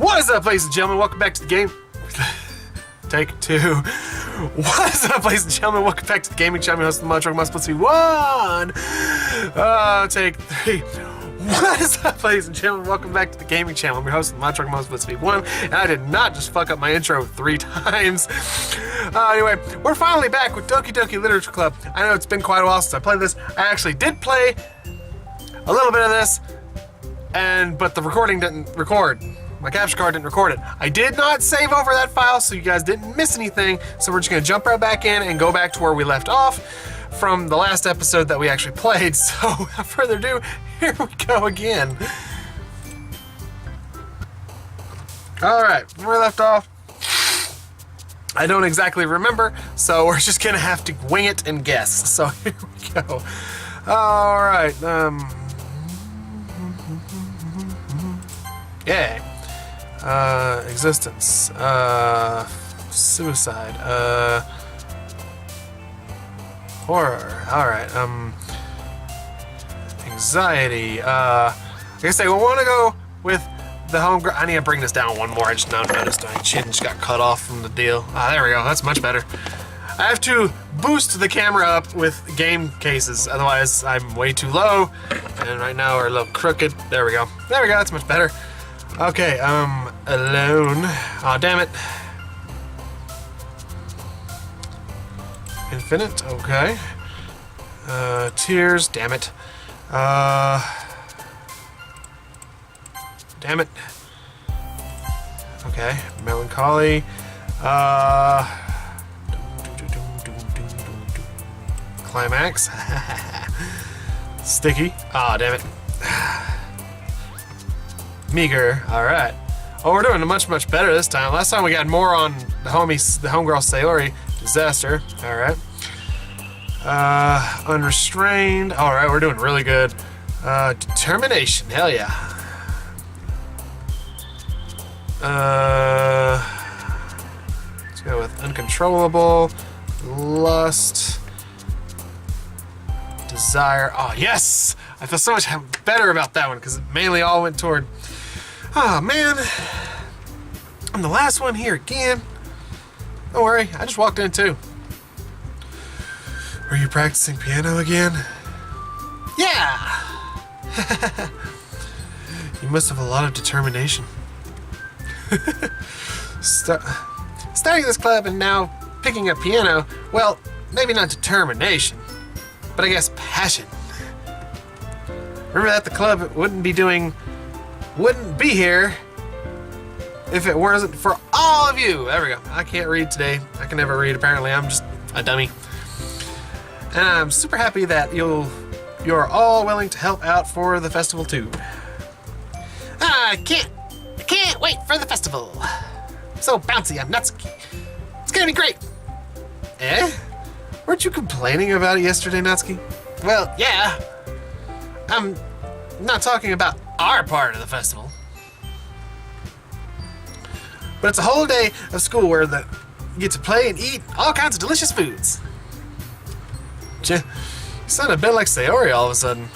What is up, ladies and gentlemen? Welcome back to the game. Take two. What is up, ladies and gentlemen? Welcome back to the gaming channel. Host of the Montreal Must Be one. Take three. What is up, ladies and gentlemen? Welcome back to the gaming channel. I'm your host of the Montreal Must Be one, and I did not just fuck up my intro 3 times. Anyway, we're finally back with Doki Doki Literature Club. I know it's been quite a while since I played this. I actually did play a little bit of this, but the recording didn't record. My capture card didn't record it. I did not save over that file, so you guys didn't miss anything. So we're just gonna jump right back in and go back to where we left off from the last episode that we actually played. So without further ado, here we go again. All right, where we left off, I don't exactly remember, so we're just gonna have to wing it and guess. So here we go. All right, yeah. Existence, suicide, horror, alright, anxiety, I guess I want to go with the homegrown. I need to bring this down one more. I just now noticed my chin just got cut off from the deal. There we go, that's much better. I have to boost the camera up with game cases, otherwise I'm way too low, and right now we're a little crooked. There we go, that's much better. Okay, alone. Aw, damn it. Infinite, okay. Tears, damn it. Damn it. Okay, melancholy. Climax. Sticky. Aw, damn it. Meager. All right. Oh, we're doing much better this time. Last time we got more on the homegirl S.C.A.R.Y. Disaster. All right. Unrestrained. All right, we're doing really good. Determination. Hell yeah. Let's go with uncontrollable. Lust. Desire. Oh yes. I feel so much better about that one because it mainly all went toward. Oh man, I'm the last one here again. Don't worry, I just walked in too. Were you practicing piano again? Yeah! You must have a lot of determination. Starting this club and now picking up piano, well, maybe not determination, but I guess passion. Remember that the club wouldn't be here if it wasn't for all of you. There we go. I can't read today. I can never read, apparently. I'm just a dummy. And I'm super happy that you're all willing to help out for the festival too. I can't wait for the festival. I'm so bouncy, I'm nuts. It's gonna be great. Eh? Weren't you complaining about it yesterday, Natsuki? Well, yeah. I'm not talking about our part of the festival. But it's a whole day of school where you get to play and eat all kinds of delicious foods. You sound a bit like S.C.A.R.Y. all of a sudden.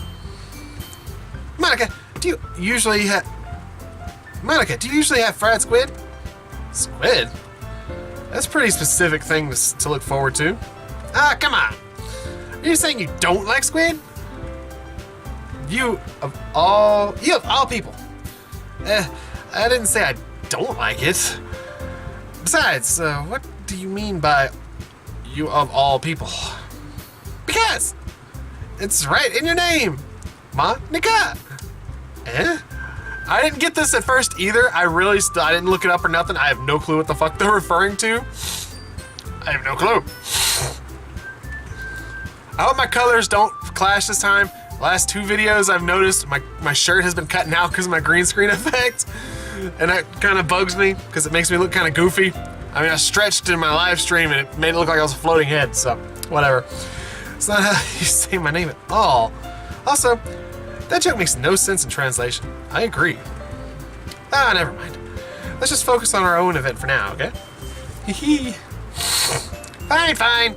Monica, do you usually have fried squid? Squid? That's a pretty specific thing to look forward to. Come on. Are you saying you don't like squid? You of all people. I didn't say I don't like it. Besides, what do you mean by you of all people? Because it's right in your name, Monica. Eh? I didn't get this at first either. I didn't look it up or nothing. I have no clue what the fuck they're referring to. I have no clue. I hope my colors don't clash this time. Last 2 videos I've noticed my shirt has been cutting out because of my green screen effect, and that kind of bugs me because it makes me look kind of goofy. I mean, I stretched in my live stream and it made it look like I was a floating head, so whatever. It's not how you say my name at all. Also, that joke makes no sense in translation. I agree. Never mind. Let's just focus on our own event for now, okay? Hee. Fine.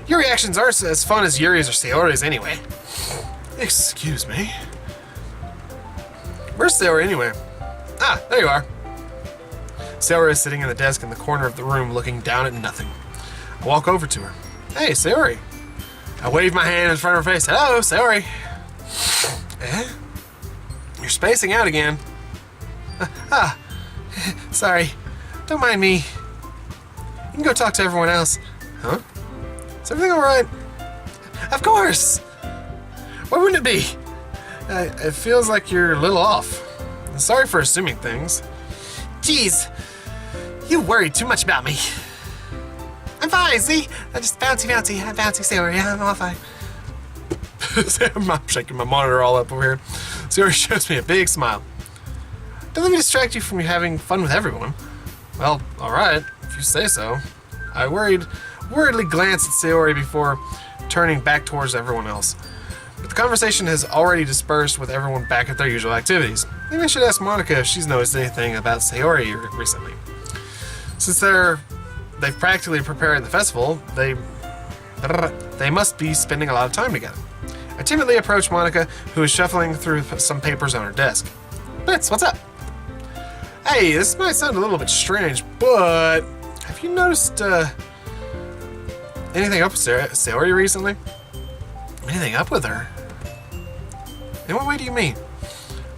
Your reactions aren't as fun as Yuri's or S.C.A.R.Y's anyway. Excuse me. Where's S.C.A.R.Y. anyway? Ah, there you are. S.C.A.R.Y is sitting in the desk in the corner of the room looking down at nothing. I walk over to her. Hey, S.C.A.R.Y. I wave my hand in front of her face. Hello, S.C.A.R.Y. Eh? You're spacing out again. Sorry. Don't mind me. You can go talk to everyone else. Huh? Is everything alright? Of course! Why wouldn't it be? It feels like you're a little off. Sorry for assuming things. Jeez, you worry too much about me. I'm fine, see? I just bouncy, S.C.A.R.Y. I'm all fine. I'm shaking my monitor all up over here. S.C.A.R.Y. shows me a big smile. Don't let me distract you from having fun with everyone. Well, alright, if you say so. I worriedly glanced at S.C.A.R.Y. before turning back towards everyone else. But the conversation has already dispersed with everyone back at their usual activities. Maybe I should ask Monica if she's noticed anything about S.C.A.R.Y. recently. Since they've practically prepared the festival, they must be spending a lot of time together. I timidly approach Monica, who is shuffling through some papers on her desk. Blitz, what's up? Hey, this might sound a little bit strange, but have you noticed anything up with S.C.A.R.Y. recently? Anything up with her? In what way do you mean?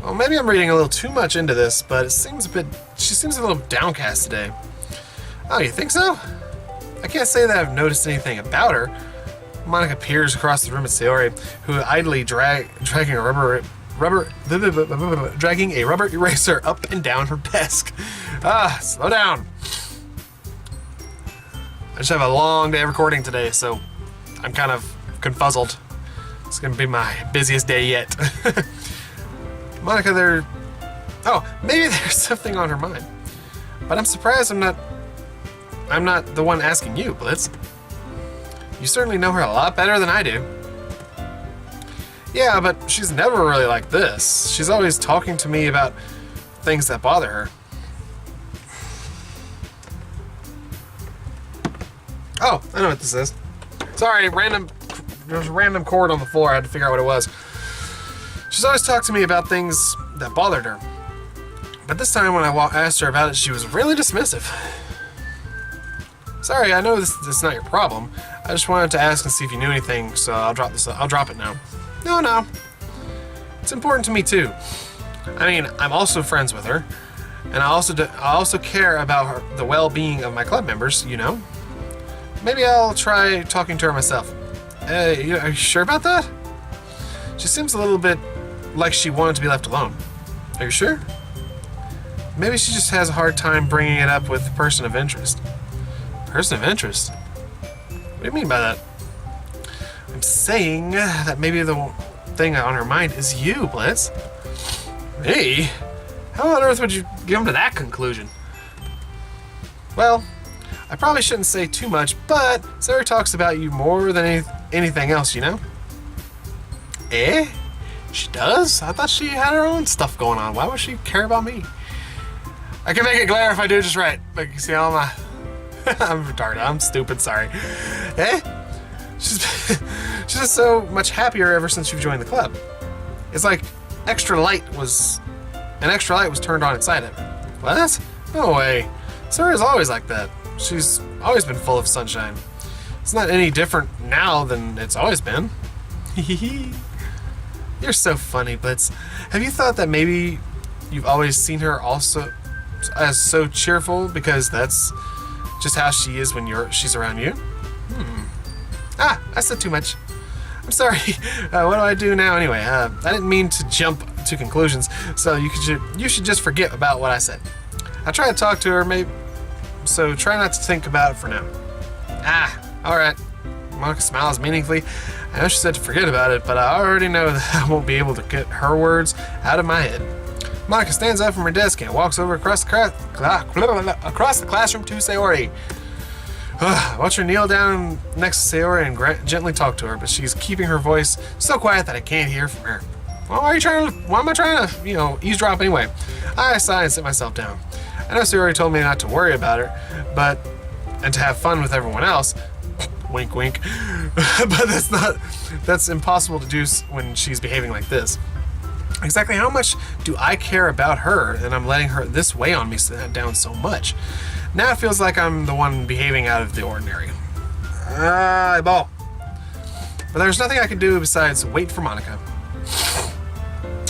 Well, maybe I'm reading a little too much into this, but she seems a little downcast today. Oh, you think so? I can't say that I've noticed anything about her. Monica peers across the room at S.C.A.R.Y., who idly dragging a rubber eraser up and down her desk. Slow down. I just have a long day of recording today, so I'm kind of confuzzled. It's gonna be my busiest day yet. Monica, maybe there's something on her mind. But I'm surprised I'm not the one asking you, Blitz. You certainly know her a lot better than I do. Yeah, but she's never really like this. She's always talking to me about things that bother her. Oh, I know what this is. Sorry, there's a random cord on the floor. I had to figure out what it was. She's always talked to me about things that bothered her. But this time when I asked her about it, she was really dismissive. Sorry, I know this is not your problem. I just wanted to ask and see if you knew anything, so I'll drop it now. No. It's important to me too. I mean, I'm also friends with her, and I also care about the well-being of my club members, you know? Maybe I'll try talking to her myself. Are you sure about that? She seems a little bit like she wanted to be left alone. Are you sure? Maybe she just has a hard time bringing it up with a person of interest. Person of interest? What do you mean by that? I'm saying that maybe the thing on her mind is you, Blitz. Me? How on earth would you come to that conclusion? Well, I probably shouldn't say too much, but S.C.A.R.Y. talks about you more than anything else, you know? Eh? She does? I thought she had her own stuff going on. Why would she care about me? I can make it glare if I do it just right. Like, you see all my... I'm retarded. I'm stupid. Sorry. Eh? She's just so much happier ever since you've joined the club. It's like an extra light was turned on inside of her. What? No way. S.C.A.R.Y. is always like that. She's always been full of sunshine. It's not any different now than it's always been. You're so funny, Blitz. Have you thought that maybe you've always seen her also as so cheerful because that's just how she is when she's around you? I said too much. I'm sorry. What do I do now anyway? I didn't mean to jump to conclusions, so you should just forget about what I said. I tried to talk to her, maybe, so try not to think about it for now. Alright. Monica smiles meaningfully. I know she said to forget about it, but I already know that I won't be able to get her words out of my head. Monica stands up from her desk and walks over across the classroom to S.C.A.R.Y. Watch her kneel down next to S.C.A.R.Y. and gently talk to her, but she's keeping her voice so quiet that I can't hear from her. Well, why am I trying to, eavesdrop anyway? I sigh and sit myself down. I know S.C.A.R.Y. told me not to worry about her, and to have fun with everyone else. Wink, wink. But that's impossible to do when she's behaving like this. Exactly how much do I care about her, and I'm letting her this weigh on me down so much? Now it feels like I'm the one behaving out of the ordinary. Eyeball. But there's nothing I can do besides wait for Monica.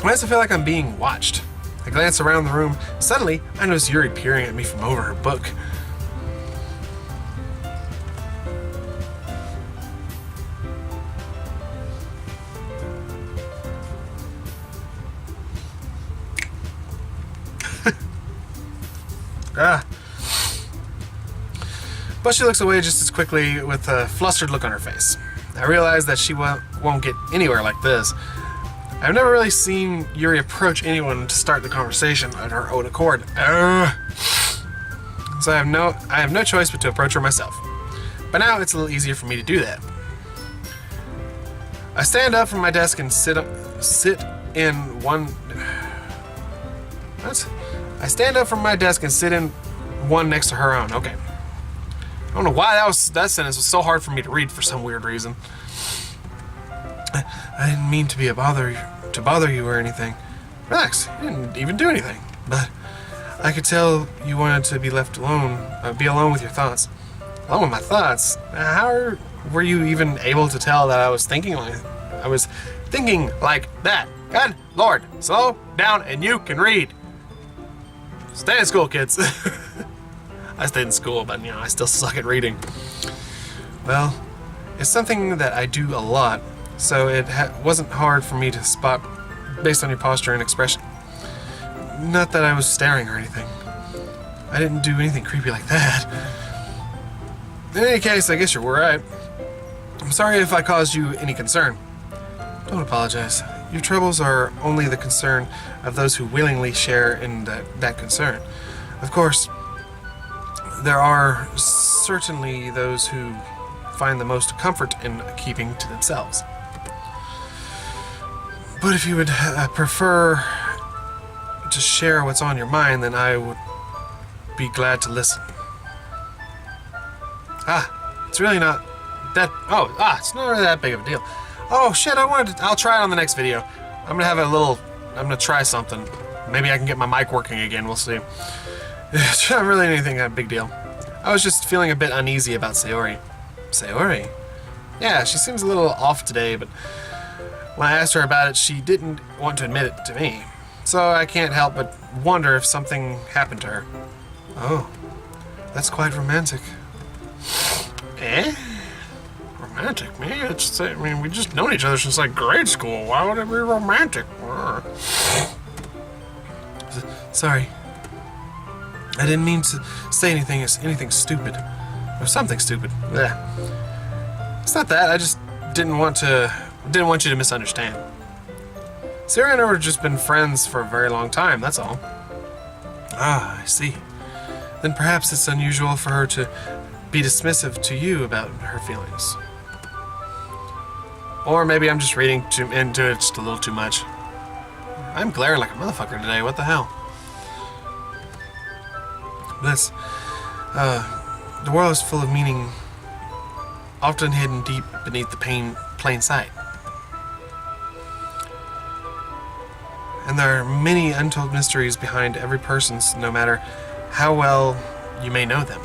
I also feel like I'm being watched. I glance around the room. Suddenly, I notice Yuri peering at me from over her book. But she looks away just as quickly with a flustered look on her face. I realize that she won't get anywhere like this. I've never really seen Yuri approach anyone to start the conversation on her own accord. So I have no choice but to approach her myself. But now it's a little easier for me to do that. I stand up from my desk and sit in one. What? I stand up from my desk and sit in one next to her own. Okay. I don't know why that sentence was so hard for me to read for some weird reason. I didn't mean to bother you or anything. Relax, you didn't even do anything. But I could tell you wanted to be left alone, be alone with your thoughts. Alone with my thoughts? How were you even able to tell that I was thinking like that? God Lord, slow down and you can read. Stay in school, kids. I stayed in school, but I still suck at reading. Well, it's something that I do a lot, so it wasn't hard for me to spot based on your posture and expression. Not that I was staring or anything. I didn't do anything creepy like that. In any case, I guess you're right. I'm sorry if I caused you any concern. Don't apologize. Your troubles are only the concern of those who willingly share in that concern. Of course, there are certainly those who find the most comfort in keeping to themselves. But if you would prefer to share what's on your mind, then I would be glad to listen. It's really not that... it's not really that big of a deal. Oh shit, I'll try it on the next video. I'm gonna try something. Maybe I can get my mic working again, we'll see. It's not really anything that big deal. I was just feeling a bit uneasy about S.C.A.R.Y. S.C.A.R.Y? Yeah, she seems a little off today, but when I asked her about it, she didn't want to admit it to me. So I can't help but wonder if something happened to her. Oh, that's quite romantic. Eh? Romantic? Man, we just known each other since like grade school. Why would it be romantic? Sorry. I didn't mean to say anything stupid. Or something stupid. Blech. It's not that, I just didn't want you to misunderstand. S.C.A.R.Y and I have just been friends for a very long time, that's all. I see. Then perhaps it's unusual for her to be dismissive to you about her feelings. Or maybe I'm just reading into it just a little too much. I'm glaring like a motherfucker today, what the hell? This, the world is full of meaning, often hidden deep beneath the plain sight. And there are many untold mysteries behind every person, no matter how well you may know them.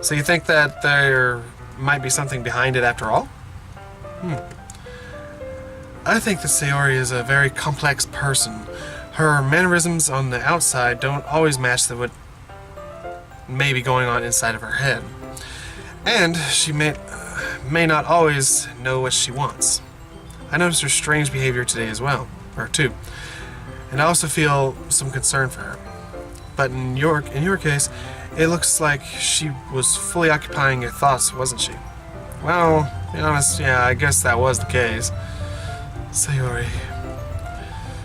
So you think that there might be something behind it after all? I think that S.C.A.R.Y is a very complex person. Her mannerisms on the outside don't always match what may be going on inside of her head. And she may not always know what she wants. I noticed her strange behavior today as well, too. And I also feel some concern for her. But in your case, it looks like she was fully occupying your thoughts, wasn't she? Well, to be honest, yeah, I guess that was the case. S.C.A.R.Y.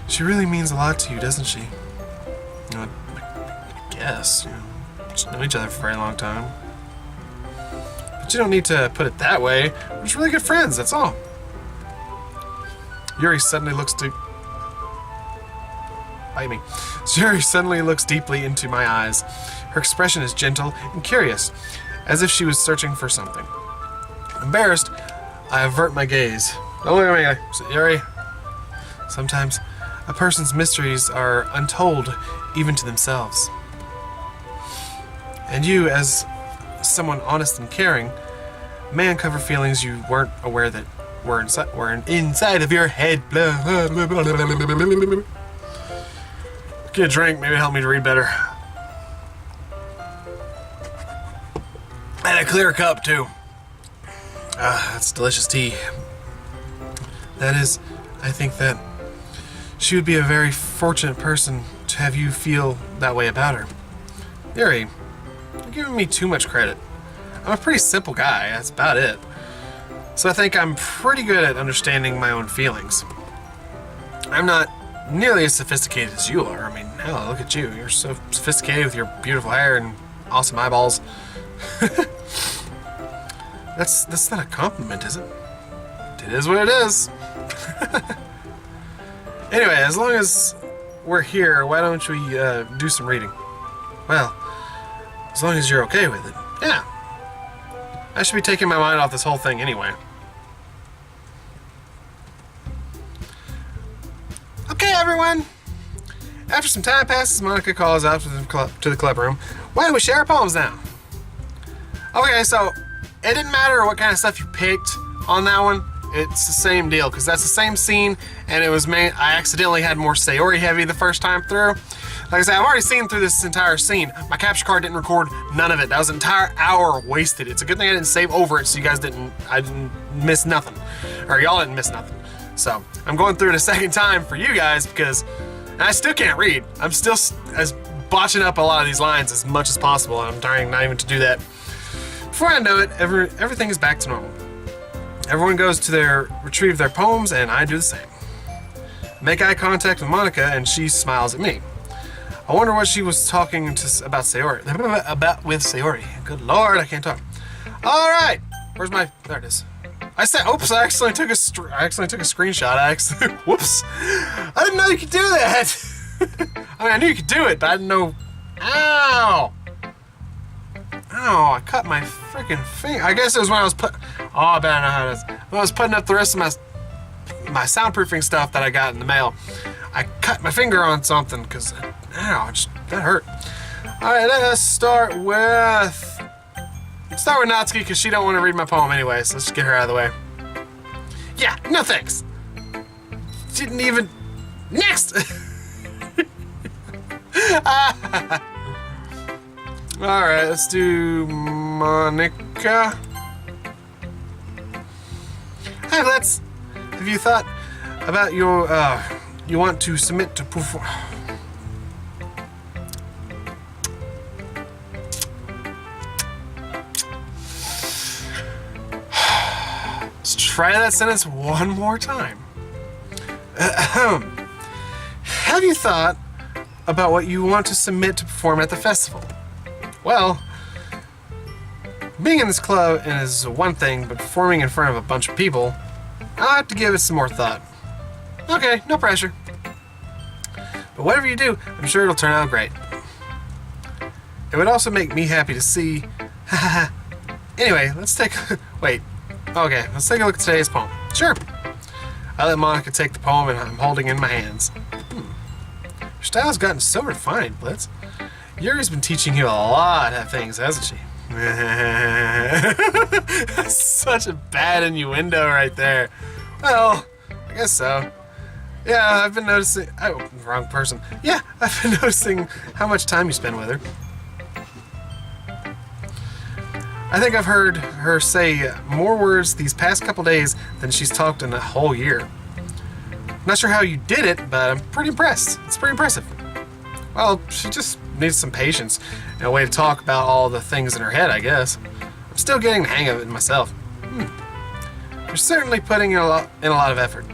She really means a lot to you, doesn't she? I guess. Just know each other for a very long time. But you don't need to put it that way. We're just really good friends, that's all. Yuri suddenly looks Yuri suddenly looks deeply into my eyes. Her expression is gentle and curious, as if she was searching for something. Embarrassed, I avert my gaze. Don't look at me, Yuri. Sometimes a person's mysteries are untold even to themselves. And you, as someone honest and caring, may uncover feelings you weren't aware that were inside of your head. Get a drink, maybe help me to read better. And a clear cup, too. That's delicious tea. That is, I think that she would be a very fortunate person to have you feel that way about her. Yuri, you're giving me too much credit. I'm a pretty simple guy, that's about it. So I think I'm pretty good at understanding my own feelings. I'm not nearly as sophisticated as you are. I mean, hell, look at you. You're so sophisticated with your beautiful hair and awesome eyeballs. That's not a compliment, is it? It is what it is. Anyway, as long as we're here, why don't we do some reading? Well, as long as you're okay with it. Yeah. I should be taking my mind off this whole thing anyway. Okay, everyone. After some time passes, Monica calls out to the club room. Why don't we share our poems now? Okay, so it didn't matter what kind of stuff you picked on that one. It's the same deal, because that's the same scene, and it was I accidentally had more S.C.A.R.Y heavy the first time through. Like I said, I've already seen through this entire scene. My capture card didn't record none of it. That was an entire hour wasted. It's a good thing I didn't save over it, so I didn't miss nothing. Or y'all didn't miss nothing. So, I'm going through it a second time for you guys, because I still can't read. I'm still botching up a lot of these lines as much as possible, and I'm trying not even to do that. Before I know it, everything is back to normal. Everyone goes to retrieve their poems, and I do the same. I make eye contact with Monica, and she smiles at me. I wonder what she was talking about S.C.A.R.Y. With S.C.A.R.Y. Good Lord, I can't talk. All right, where's my? There it is. Oops! I accidentally took a screenshot. Whoops! I didn't know you could do that. I mean, I knew you could do it, but I didn't know. Ow! Ow! I cut my freaking finger. I guess it was when I was I bet I know how it is. When I was putting up the rest of my soundproofing stuff that I got in the mail, I cut my finger on something because, ow, that hurt. All right, let's start with Natsuki because she don't want to read my poem anyway, so let's just get her out of the way. Yeah, no thanks. Didn't even. Next. All right, let's do Monica. Hey, have you thought about your, you want to submit to perform? Let's try that sentence one more time. Have you thought about what you want to submit to perform at the festival? Well, being in this club is one thing, but performing in front of a bunch of people, I'll have to give it some more thought. Okay, no pressure. But whatever you do, I'm sure it'll turn out great. It would also make me happy to see. Anyway, let's take a look at today's poem. Sure. I let Monica take the poem and I'm holding it in my hands. Your style's gotten so refined, Blitz. Yuri's been teaching you a lot of things, hasn't she? That's such a bad innuendo right there. Well, I guess so. Yeah, I've been noticing. Oh, wrong person. Yeah, I've been noticing how much time you spend with her. I think I've heard her say more words these past couple days than she's talked in a whole year. Not sure how you did it, but I'm pretty impressed. It's pretty impressive. Well, she just needs some patience and a way to talk about all the things in her head, I guess. I'm still getting the hang of it myself. You're certainly putting in a lot of effort.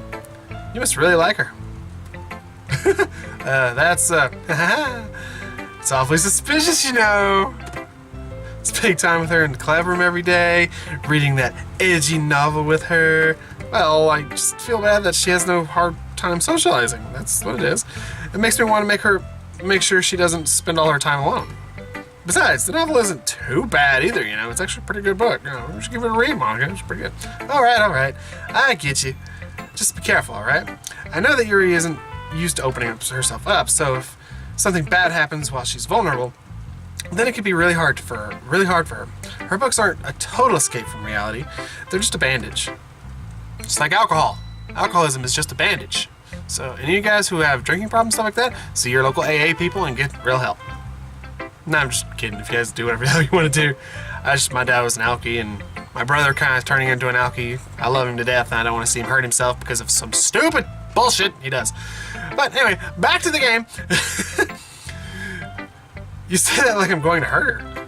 You must really like her. It's awfully suspicious, you know. Spending time with her in the club room every day, reading that edgy novel with her. Well, I just feel bad that she has no hard time socializing. That's what it is. It makes me want to make sure she doesn't spend all her time alone. Besides, the novel isn't too bad either, you know. It's actually a pretty good book. You know, we should give it a read, Monica. It's pretty good. All right. I get you. Just be careful, alright? I know that Yuri isn't used to opening herself up, so if something bad happens while she's vulnerable, then it could be really hard for her. Her books aren't a total escape from reality. They're just a bandage. It's like alcohol. Alcoholism is just a bandage. So any of you guys who have drinking problems, stuff like that, see your local AA people and get real help. No, I'm just kidding. If you guys do whatever the hell you want to do. My dad was an alkie, and my brother kind of turning into an alkie. I love him to death, and I don't want to see him hurt himself because of some stupid bullshit he does. But anyway, back to the game. You say that like I'm going to hurt her.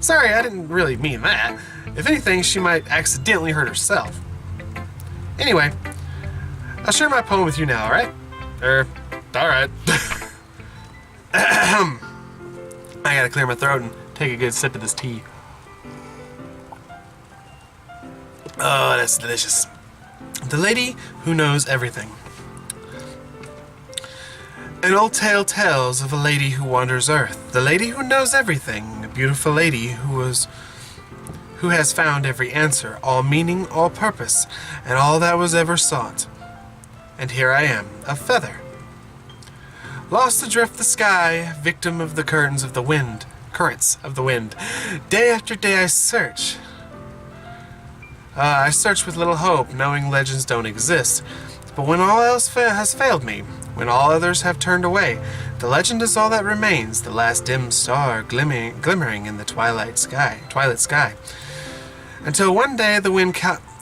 Sorry, I didn't really mean that. If anything, she might accidentally hurt herself. Anyway, I'll share my poem with you now, alright? Alright. I gotta clear my throat and take a good sip of this tea. Oh, that's delicious. The Lady Who Knows Everything. An old tale tells of a lady who wanders earth, the lady who knows everything, a beautiful lady who has found every answer, all meaning, all purpose, and all that was ever sought. And here I am, a feather, lost adrift the sky, victim of the currents of the wind. Day after day I search. I search with little hope, knowing legends don't exist. But when all else has failed me, when all others have turned away, the legend is all that remains, the last dim star glimmering in the twilight sky. Until one day the wind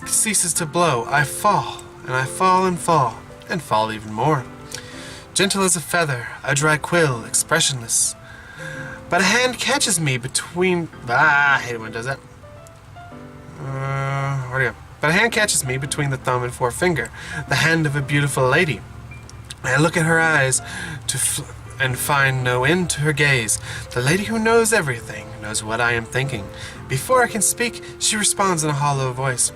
ceases to blow, I fall, and I fall and fall, and fall even more. Gentle as a feather, a dry quill, expressionless. But a hand catches me between... I hate it when it does that. Where'd it go? But a hand catches me between the thumb and forefinger, the hand of a beautiful lady. I look at her eyes and find no end to her gaze. The lady who knows everything, knows what I am thinking. Before I can speak, she responds in a hollow voice.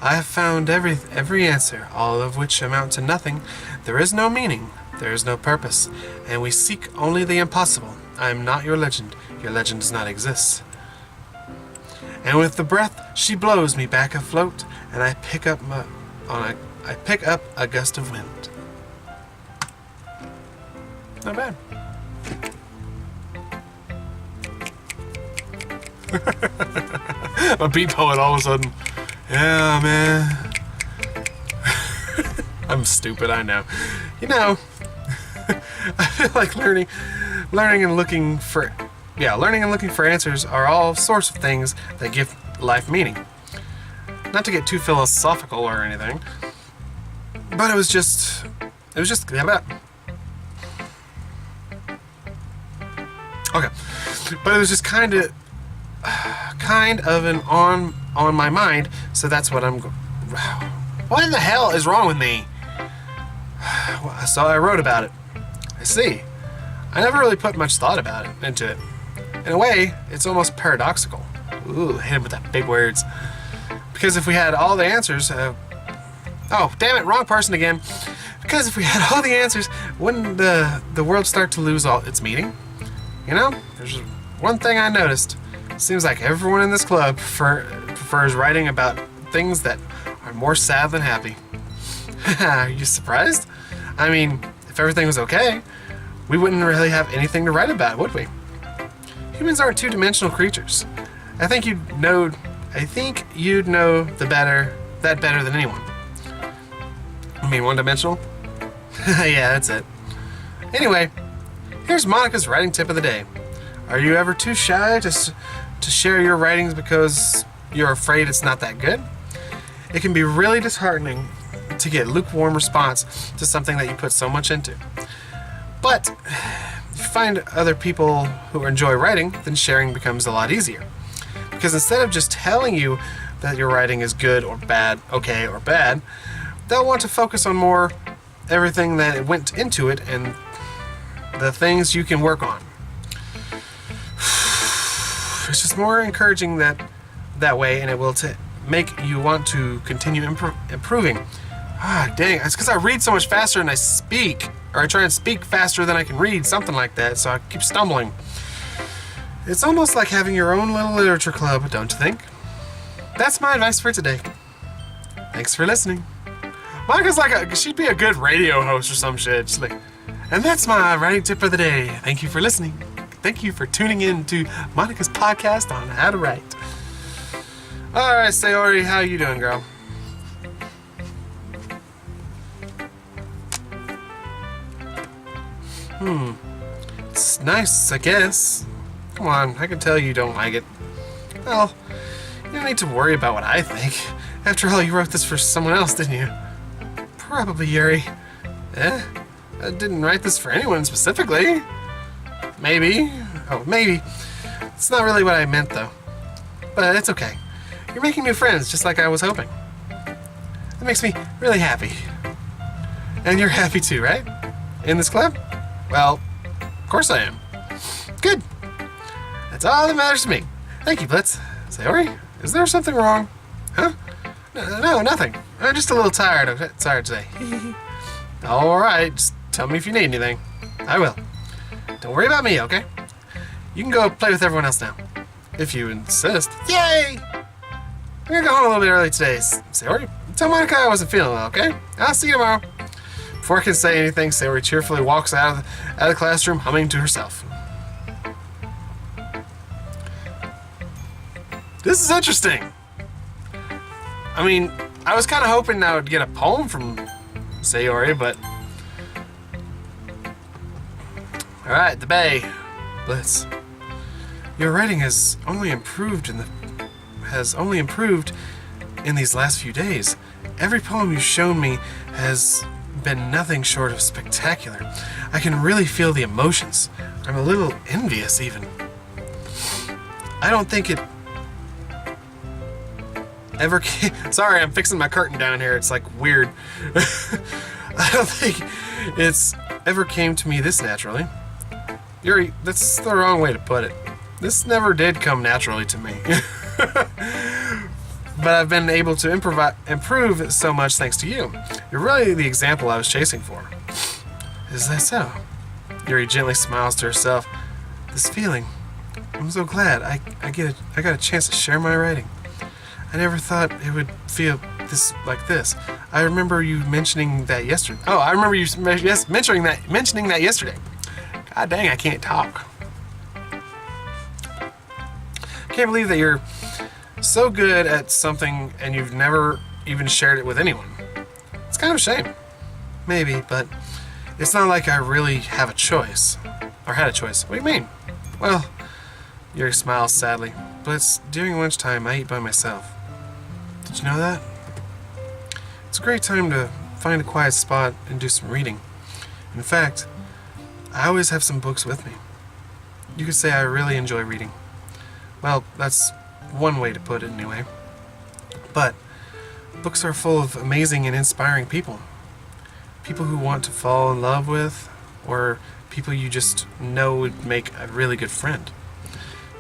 I have found every answer, all of which amount to nothing. There is no meaning, there is no purpose, and we seek only the impossible. I am not your legend does not exist. And with the breath, she blows me back afloat, and I pick up a gust of wind. Not bad. A beat poet all of a sudden. Yeah, man. I'm stupid, I know. You know, I feel like learning and looking for answers are all sorts of things that give life meaning. Not to get too philosophical or anything, but it was just yeah, that. Okay, but it was just kind of an on my mind, so that's what I'm. What in the hell is wrong with me? So I wrote about it. I see. I never really put much thought into it. In a way, it's almost paradoxical. Ooh, hit him with that big words. Because if we had all the answers, oh damn it, wrong person again. Because if we had all the answers, wouldn't the world start to lose all its meaning? You know, there's one thing I noticed. It seems like everyone in this club prefers writing about things that are more sad than happy. Are you surprised? I mean, if everything was okay, we wouldn't really have anything to write about, would we? Humans aren't two-dimensional creatures. I think you'd know that better than anyone. I mean, one-dimensional? Yeah, that's it. Anyway, here's Monica's writing tip of the day. Are you ever too shy to share your writings because you're afraid it's not that good? It can be really disheartening to get lukewarm response to something that you put so much into. But if you find other people who enjoy writing, then sharing becomes a lot easier. Because instead of just telling you that your writing is good or bad, okay or bad, they'll want to focus on more everything that went into it and the things you can work on. It's just more encouraging that way, and it will make you want to continue improving. Dang, it's because I read so much faster than I speak, or I try and speak faster than I can read, something like that, so I keep stumbling. It's almost like having your own little literature club, don't you think? That's my advice for today. Thanks for listening. Monica's like she'd be a good radio host or some shit. She's like, and that's my writing tip for the day. Thank you for listening. Thank you for tuning in to Monica's podcast on how to write. All right, S.C.A.R.Y, how you doing, girl? It's nice, I guess. Come on, I can tell you don't like it. Well, you don't need to worry about what I think. After all, you wrote this for someone else, didn't you? Probably, Yuri. I didn't write this for anyone specifically. Maybe. Oh, maybe. It's not really what I meant, though. But it's okay. You're making new friends, just like I was hoping. That makes me really happy. And you're happy too, right? In this club? Well, of course I am. Good. That's all that matters to me. Thank you, Blitz. S.C.A.R.Y, is there something wrong? Huh? No, nothing. I'm just a little tired today. Alright, just tell me if you need anything. I will. Don't worry about me, okay? You can go play with everyone else now. If you insist. Yay! I'm gonna go home a little bit early today. S.C.A.R.Y, tell Monica I wasn't feeling well, okay? I'll see you tomorrow. Before I can say anything, S.C.A.R.Y cheerfully walks out of the classroom, humming to herself. This is interesting. I mean, I was kind of hoping I would get a poem from S.C.A.R.Y, but... Alright, the Bay. Blitz. Your writing has only improved in these last few days. Every poem you've shown me has been nothing short of spectacular. I can really feel the emotions. I'm a little envious, even. I don't think it ever came... Sorry, I'm fixing my curtain down here. It's like weird. I don't think it's ever came to me this naturally. Yuri, that's the wrong way to put it. This never did come naturally to me. But I've been able to improve so much thanks to you. You're really the example I was chasing for. Is that so? Yuri gently smiles to herself. This feeling, I'm so glad I got a chance to share my writing. I never thought it would feel like this. I remember you mentioning that yesterday. Oh, I remember you mentioning that yesterday. God dang, I can't talk. Can't believe that you're so good at something and you've never even shared it with anyone. It's kind of a shame. Maybe, but it's not like I really have a choice. Or had a choice. What do you mean? Well, Yuri smiles sadly, but it's during lunchtime I eat by myself. Did you know that? It's a great time to find a quiet spot and do some reading. In fact, I always have some books with me. You could say I really enjoy reading. Well, that's one way to put it anyway. But books are full of amazing and inspiring people. People who want to fall in love with, or people you just know would make a really good friend.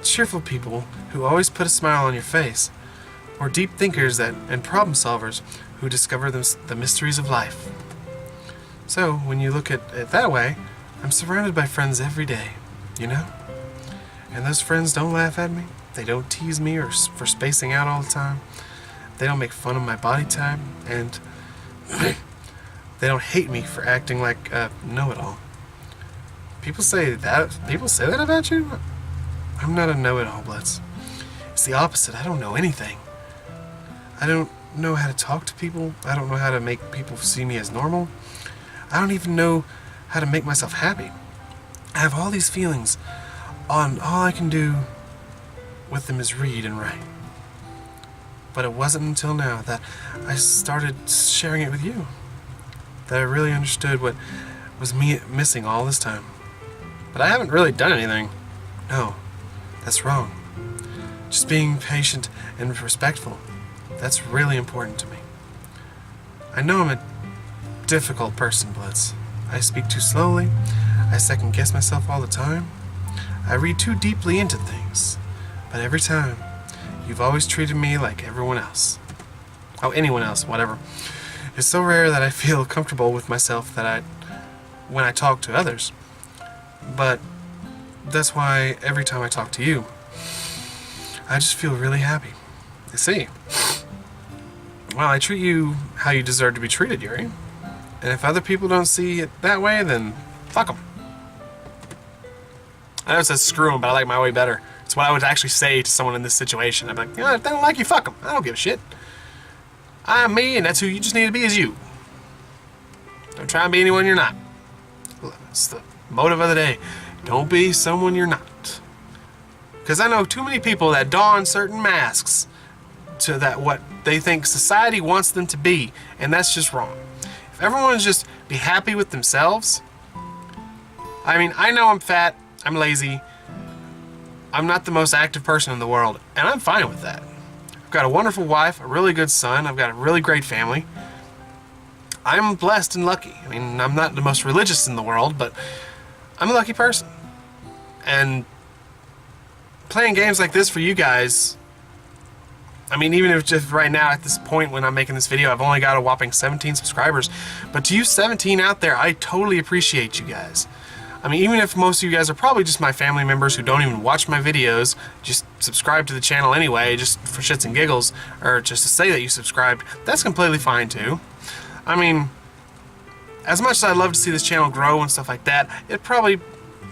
Cheerful people who always put a smile on your face, or deep thinkers and problem solvers who discover the mysteries of life. So, when you look at it that way, I'm surrounded by friends every day, you know? And those friends don't laugh at me. They don't tease me for spacing out all the time. They don't make fun of my body type, and they don't hate me for acting like a know-it-all. People say that about you? I'm not a know-it-all, Blitz. It's the opposite. I don't know anything. I don't know how to talk to people. I don't know how to make people see me as normal. I don't even know how to make myself happy. I have all these feelings, and all I can do with them is read and write. But it wasn't until now that I started sharing it with you that I really understood what was missing all this time. But I haven't really done anything. No, that's wrong. Just being patient and respectful. That's really important to me. I know I'm a difficult person, Blitz. I speak too slowly. I second-guess myself all the time. I read too deeply into things. But every time, you've always treated me like everyone else. Oh, anyone else, whatever. It's so rare that I feel comfortable with myself when I talk to others. But that's why every time I talk to you, I just feel really happy. You see, well, I treat you how you deserve to be treated, Yuri. And if other people don't see it that way, then fuck them. I know it says screw them, but I like my way better. It's what I would actually say to someone in this situation. I'm like, if they don't like you, fuck them. I don't give a shit. I'm me, and that's who you just need to be, is you. Don't try and be anyone you're not. It's the motive of the day. Don't be someone you're not. Because I know too many people that don certain masks to that what they think society wants them to be, and that's just wrong. If everyone just be happy with themselves, I mean, I know I'm fat, I'm lazy, I'm not the most active person in the world, and I'm fine with that. I've got a wonderful wife, a really good son, I've got a really great family. I'm blessed and lucky. I mean, I'm not the most religious in the world, but I'm a lucky person. And playing games like this for you guys, I mean, even if just right now at this point when I'm making this video, I've only got a whopping 17 subscribers, but to you 17 out there, I totally appreciate you guys. I mean, even if most of you guys are probably just my family members who don't even watch my videos, just subscribe to the channel anyway, just for shits and giggles, or just to say that you subscribed, that's completely fine too. I mean, as much as I'd love to see this channel grow and stuff like that, it probably,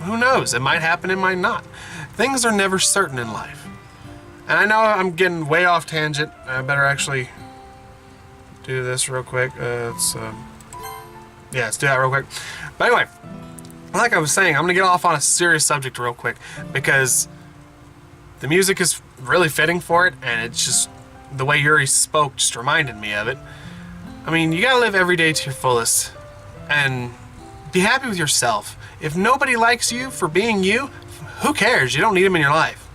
who knows, it might happen, it might not. Things are never certain in life. And I know I'm getting way off tangent. I better actually do this real quick. Let's do that real quick. But anyway, like I was saying, I'm going to get off on a serious subject real quick because the music is really fitting for it, and it's just, the way Yuri spoke just reminded me of it. I mean, you gotta live every day to your fullest and be happy with yourself. If nobody likes you for being you, who cares? You don't need them in your life.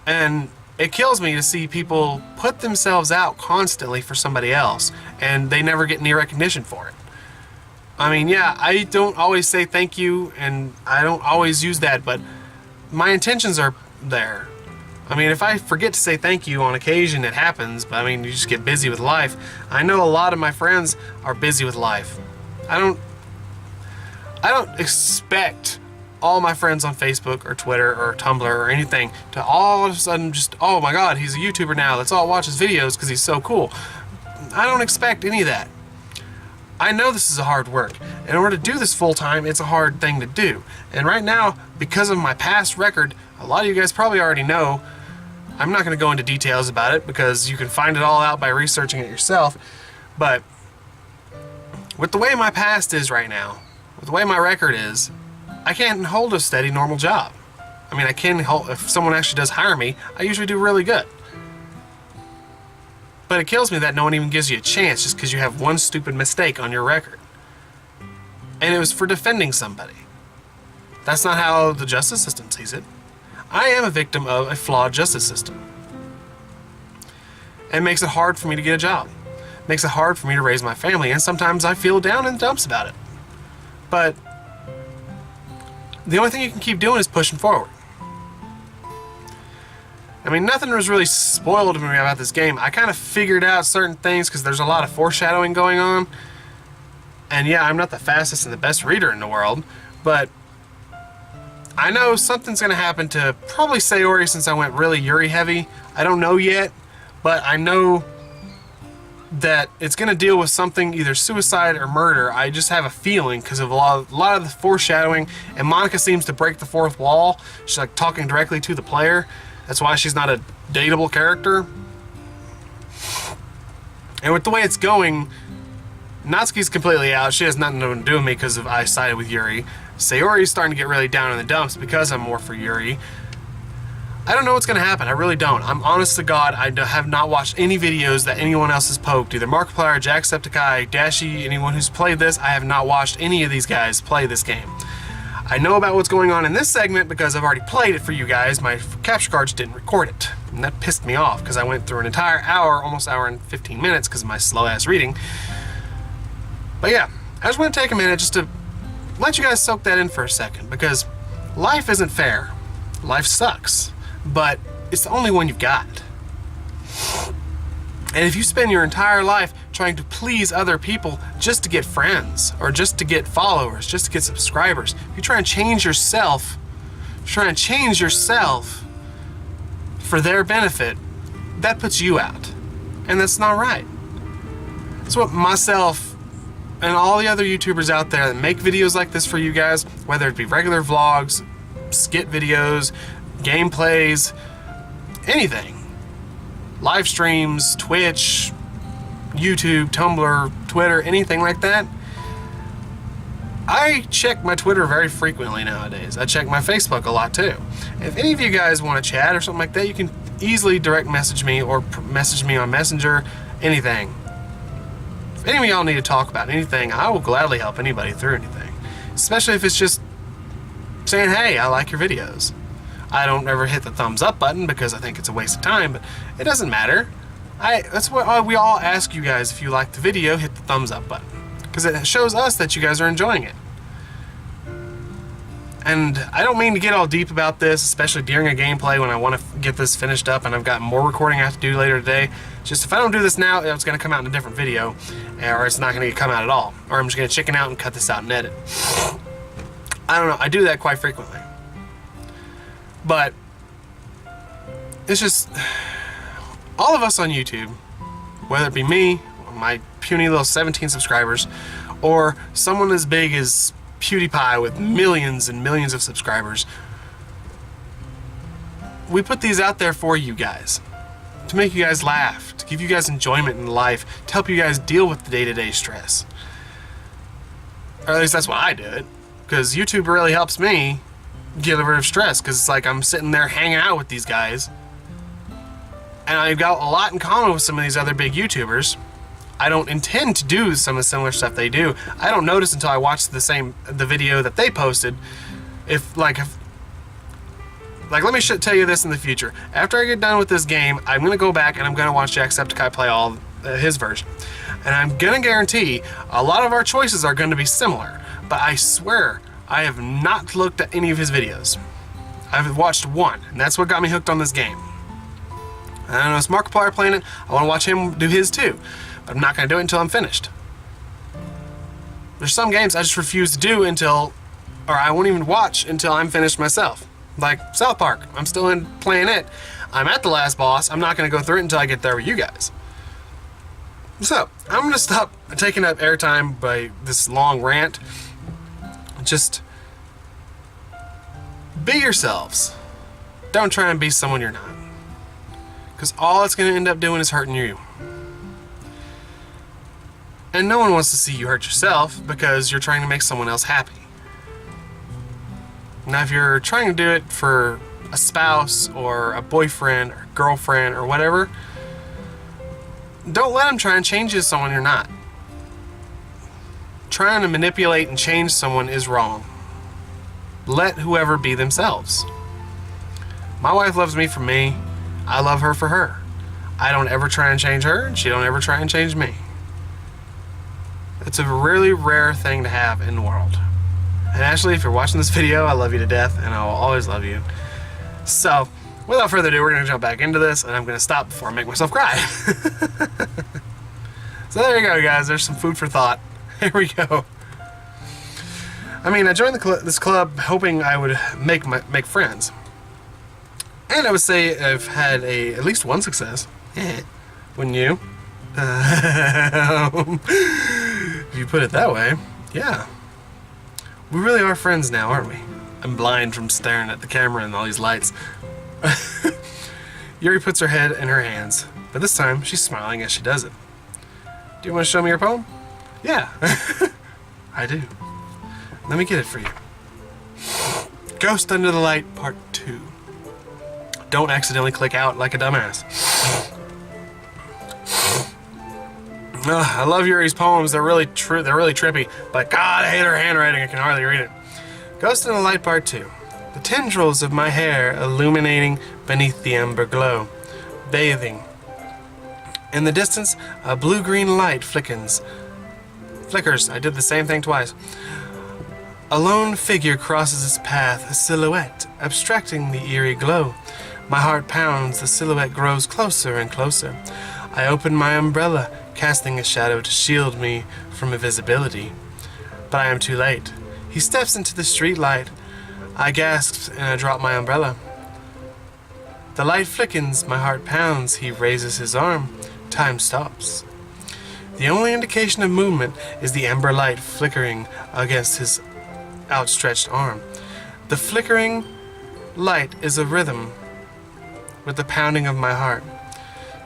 And it kills me to see people put themselves out constantly for somebody else and they never get any recognition for it. I mean, yeah, I don't always say thank you and I don't always use that, but my intentions are there. I mean, if I forget to say thank you on occasion, it happens, but I mean, you just get busy with life. I know a lot of my friends are busy with life. I don't expect all my friends on Facebook or Twitter or Tumblr or anything to all of a sudden just, oh my god, he's a YouTuber now, let's all watch his videos because he's so cool. I don't expect any of that. I know this is a hard work. In order to do this full time, it's a hard thing to do. And right now, because of my past record, a lot of you guys probably already know, I'm not going to go into details about it because you can find it all out by researching it yourself, but with the way my past is right now, with the way my record is, I can't hold a steady normal job. I mean, I can hold, if someone actually does hire me, I usually do really good. But it kills me that no one even gives you a chance just because you have one stupid mistake on your record. And it was for defending somebody. That's not how the justice system sees it. I am a victim of a flawed justice system. It makes it hard for me to get a job. It makes it hard for me to raise my family, and sometimes I feel down in the dumps about it. But the only thing you can keep doing is pushing forward. I mean, nothing was really spoiled to me about this game. I kind of figured out certain things because there's a lot of foreshadowing going on. And yeah, I'm not the fastest and the best reader in the world, but I know something's going to happen to probably S.C.A.R.Y since I went really Yuri heavy. I don't know yet, but I know that it's going to deal with something, either suicide or murder. I just have a feeling because of a lot of the foreshadowing, and Monica seems to break the fourth wall. She's like talking directly to the player. That's why she's not a dateable character. And with the way it's going, Natsuki's completely out. She has nothing to do with me because I sided with Yuri. S.C.A.R.Y is starting to get really down in the dumps because I'm more for Yuri. I don't know what's going to happen. I really don't. I'm honest to God, I have not watched any videos that anyone else has poked. Either Markiplier, Jacksepticeye, Dashi, anyone who's played this. I have not watched any of these guys play this game. I know about what's going on in this segment because I've already played it for you guys. My capture cards didn't record it. And that pissed me off because I went through an entire hour, almost hour and 15 minutes because of my slow-ass reading. But yeah, I just want to take a minute just to let you guys soak that in for a second, because life isn't fair. Life sucks, but it's the only one you've got. And if you spend your entire life trying to please other people just to get friends, or just to get followers, just to get subscribers, if you try and change yourself, for their benefit, that puts you out. And that's not right. That's what myself and all the other YouTubers out there that make videos like this for you guys, whether it be regular vlogs, skit videos, gameplays, anything, live streams, Twitch, YouTube, Tumblr, Twitter, anything like that. I check my Twitter very frequently nowadays. I check my Facebook a lot too. If any of you guys want to chat or something like that, you can easily direct message me or message me on Messenger, anything. If any of y'all need to talk about anything, I will gladly help anybody through anything. Especially if it's just saying, hey, I like your videos. I don't ever hit the thumbs up button because I think it's a waste of time, but it doesn't matter. That's what we all ask you guys. If you like the video, hit the thumbs up button, because it shows us that you guys are enjoying it. And I don't mean to get all deep about this, especially during a gameplay when I want to get this finished up and I've got more recording I have to do later today. Just if I don't do this now, it's going to come out in a different video, or it's not going to come out at all. Or I'm just going to chicken out and cut this out and edit. I don't know. I do that quite frequently. But it's just all of us on YouTube, whether it be me, my puny little 17 subscribers, or someone as big as PewDiePie with millions and millions of subscribers, we put these out there for you guys, to make you guys laugh, to give you guys enjoyment in life, to help you guys deal with the day-to-day stress. Or at least that's why I do it, because YouTube really helps me get rid of stress, because it's like I'm sitting there hanging out with these guys, and I've got a lot in common with some of these other big YouTubers. I don't intend to do some of the similar stuff they do. I don't notice until I watch the video that they posted. Let me tell you this in the future. After I get done with this game, I'm gonna go back and I'm gonna watch Jacksepticeye play all his version, and I'm gonna guarantee a lot of our choices are going to be similar. But I swear I have not looked at any of his videos. I've watched one, and that's what got me hooked on this game. I don't know, it's Markiplier playing it. I want to watch him do his too. I'm not going to do it until I'm finished. There's some games I just refuse to do or I won't even watch until I'm finished myself. Like South Park, I'm still playing it. I'm at the last boss. I'm not going to go through it until I get there with you guys. So, I'm going to stop taking up airtime by this long rant. Just be yourselves. Don't try and be someone you're not. Because all it's going to end up doing is hurting you. And no one wants to see you hurt yourself because you're trying to make someone else happy. Now, if you're trying to do it for a spouse or a boyfriend or girlfriend or whatever, don't let them try and change you to someone you're not. Trying to manipulate and change someone is wrong. Let whoever be themselves. My wife loves me for me. I love her for her. I don't ever try and change her, and she don't ever try and change me. It's a really rare thing to have in the world. And Ashley, if you're watching this video, I love you to death, and I will always love you. So, without further ado, we're going to jump back into this, and I'm going to stop before I make myself cry. So there you go, guys. There's some food for thought. Here we go. I mean, I joined this club hoping I would make friends. And I would say I've had at least one success. Wouldn't you? If you put it that way, yeah. We really are friends now, aren't we? I'm blind from staring at the camera and all these lights. Yuri puts her head in her hands, but this time she's smiling as she does it. Do you want to show me your poem? Yeah, I do. Let me get it for you. Ghost Under the Light, Part 2. Don't accidentally click out like a dumbass. I love Yuri's poems. They're really trippy, but God, I hate her handwriting. I can hardly read it. Ghost in the Light Part 2. The tendrils of my hair illuminating beneath the amber glow, bathing. In the distance, a blue-green light flickers. I did the same thing twice. A lone figure crosses its path, a silhouette, abstracting the eerie glow. My heart pounds, the silhouette grows closer and closer. I open my umbrella, casting a shadow to shield me from invisibility. But I am too late. He steps into the streetlight. I gasp and I drop my umbrella. The light flickens, my heart pounds. He raises his arm. time stops. The only indication of movement is the ember light flickering against his outstretched arm. The flickering light is a rhythm with the pounding of my heart,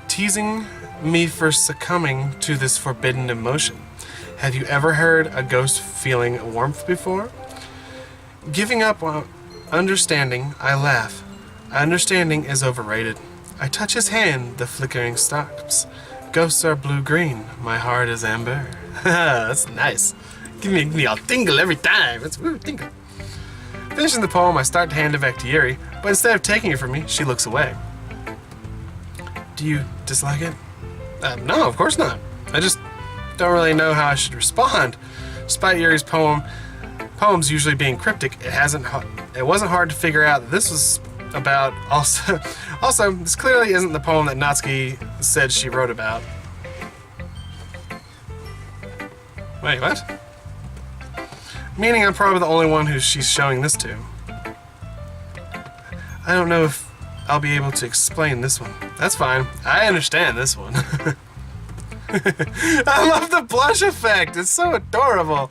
teasing me for succumbing to this forbidden emotion. Have you ever heard a ghost feeling warmth before? Giving up on understanding, I laugh. Understanding is overrated. I touch his hand, the flickering stops. Ghosts are blue-green, my heart is amber. That's nice. Give me a tingle every time. It's woo, tingle. Finishing the poem, I start to hand it back to Yuri, but instead of taking it from me, she looks away. Do you dislike it? No, of course not. I just don't really know how I should respond. Despite Yuri's poems usually being cryptic, it wasn't hard to figure out that this was about also, this clearly isn't the poem that Natsuki said she wrote about. Wait, what? Meaning I'm probably the only one who she's showing this to. I don't know if I'll be able to explain this one. That's fine. I understand this one. I love the blush effect. It's so adorable.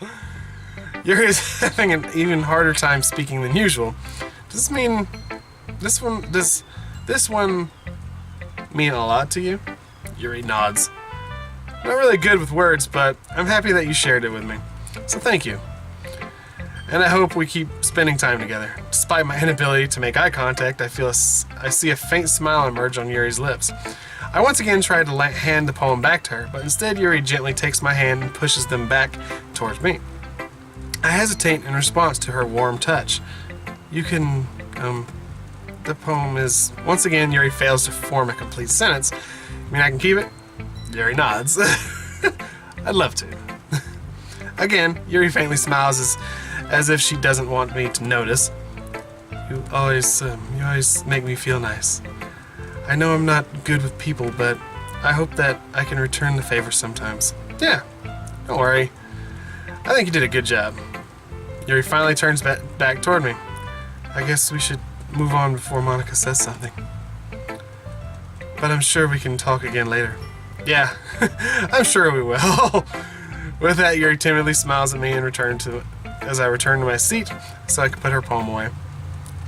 Yuri's having an even harder time speaking than usual. Does this mean does this one mean a lot to you? Yuri nods. Not really good with words, but I'm happy that you shared it with me. So thank you. And I hope we keep spending time together. Despite my inability to make eye contact, I see a faint smile emerge on Yuri's lips. I once again tried to hand the poem back to her, but instead Yuri gently takes my hand and pushes them back towards me. I hesitate in response to her warm touch. You can, the poem is... Once again, Yuri fails to form a complete sentence. I mean, I can keep it? Yuri nods. I'd love to. Again, Yuri faintly smiles as if she doesn't want me to notice. You always make me feel nice. I know I'm not good with people, but I hope that I can return the favor sometimes. Yeah, don't worry. I think you did a good job. Yuri finally turns back toward me. I guess we should move on before Monica says something. But I'm sure we can talk again later. Yeah, I'm sure we will. With that, Yuri timidly smiles at me as I return to my seat so I can put her poem away.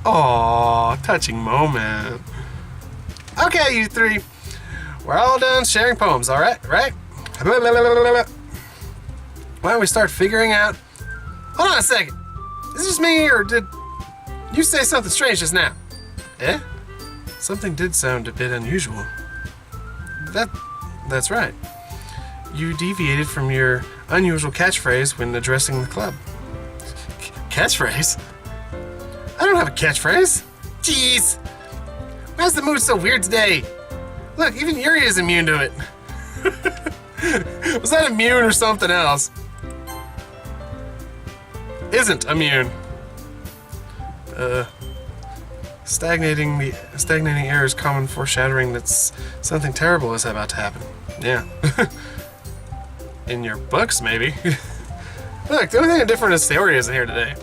Aww, touching moment. Okay, you three. We're all done sharing poems, alright? Right? Why don't we start figuring out... Hold on a second. Is this just me, or did you say something strange just now? Eh? Something did sound a bit unusual. That's right. You deviated from your unusual catchphrase when addressing the club. Catchphrase? I don't have a catchphrase. Jeez. Why is the mood so weird today? Look, even Yuri is immune to it. Was that immune or something else? Isn't immune. Stagnating air is common foreshadowing that something terrible is about to happen. Yeah. In your books, maybe. Look, the only thing different is S.C.A.R.Y isn't here today.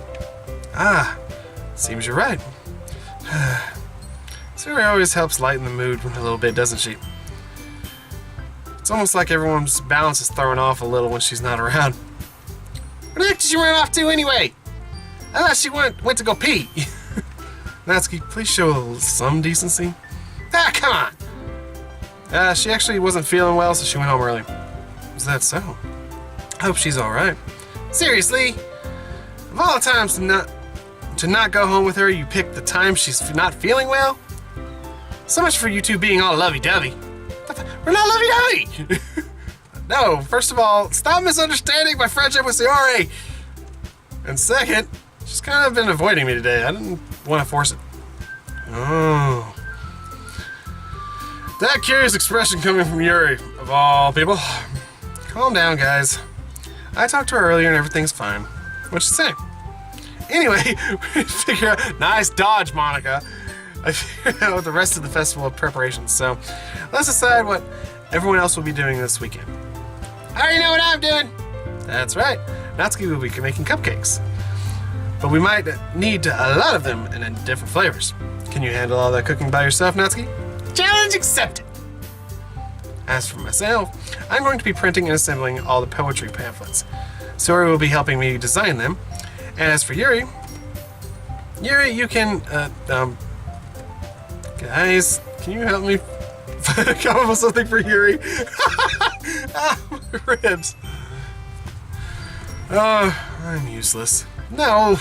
Ah, seems you're right. S.C.A.R.Y always helps lighten the mood a little bit, doesn't she? It's almost like everyone's balance is thrown off a little when she's not around. Where the heck did she run off to anyway? I thought she went to go pee. Natsuki, please show some decency. Ah, come on. She actually wasn't feeling well, so she went home early. Is that so? I hope she's alright. Seriously? Of all the times to not go home with her, you picked the time she's not feeling well? So much for you two being all lovey-dovey. We're not lovey-dovey! No, first of all, stop misunderstanding my friendship with S.C.A.R.Y. And second, she's kind of been avoiding me today. I didn't want to force it. Oh. That curious expression coming from Yuri, of all people. Calm down, guys. I talked to her earlier and everything's fine. What'd she say? Anyway, we figure out... Nice dodge, Monica. I figured out the rest of the festival preparations, so let's decide what everyone else will be doing this weekend. I already know what I'm doing. That's right. Natsuki will be making cupcakes. But we might need a lot of them and in different flavors. Can you handle all that cooking by yourself, Natsuki? Challenge accepted. As for myself, I'm going to be printing and assembling all the poetry pamphlets. S.C.A.R.Y will be helping me design them. And as for Yuri, you can, guys, can you help me come up with something for Yuri? Ah, my ribs. Oh, I'm useless. No,